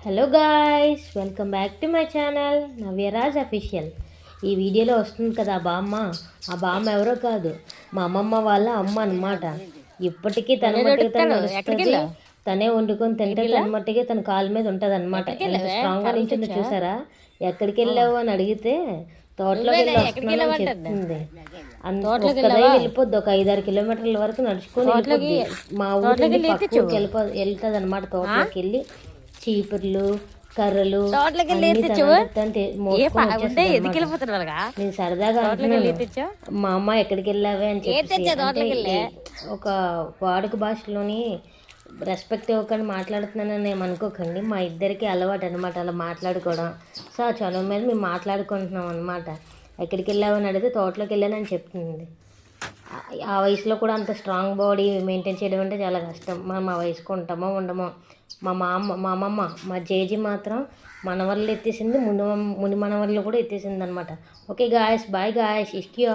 Hello guys, welcome back to my channel Navyaraj official. ఈ వీడియోలో వస్తుంది కదా ఆ బామ్మ ఎవరో కాదు, మా అమ్మమ్మ వాళ్ళ అమ్మ అనమాట. ఇప్పటికీ తన మట్టికి తను నడుస్తుంది, తనే వండుకొని తింటే తన మట్టికి తన కాళ్ళ మీద ఉంటుంది అనమాట. ఎంత స్ట్రాంగ్గా నించుందో చూసారా. ఎక్కడికి వెళ్ళావు అని అడిగితే తోటలోకి వెళ్ళి వస్తున్నానని చెప్తుంది. ఒక్కదే వెళ్ళిపోద్ది, ఒక 5-6 కిలోమీటర్ల వరకు నడుచుకొని వెళ్ళిపోద్ది. మా ఊరికి వెళ్తుంది అనమాట. తోటలోకి వెళ్ళి చీపుర్లు, కర్రలు నేను సరదాగా మా అమ్మ ఎక్కడికి వెళ్ళావే అని చెప్పి ఒక వాడుక భాషలోని రెస్పెక్ట్ ఇవ్వకుండా మాట్లాడుతున్నానని ఏమనుకోకండి. మా ఇద్దరికి అలవాటు అనమాట అలా మాట్లాడుకోవడం. సో ఆ చనువు మీద మేము మాట్లాడుకుంటున్నాం అనమాట. ఎక్కడికి వెళ్ళావని అడిగితే తోటలోకి వెళ్ళానని చెప్తుంది. ఆ వయసులో కూడా అంత స్ట్రాంగ్ బాడీ మెయింటైన్ చేయడం అంటే చాలా కష్టం. మనం ఆ వయసుకు ఉంటామో ఉండమో. మా అమ్మమ్మ మా జేజీ మాత్రం మనవర్లు ఎత్తేసింది, ముని మనవర్లు కూడా ఎత్తేసింది అనమాట. Okay guys, bye guys, ఇష్కి.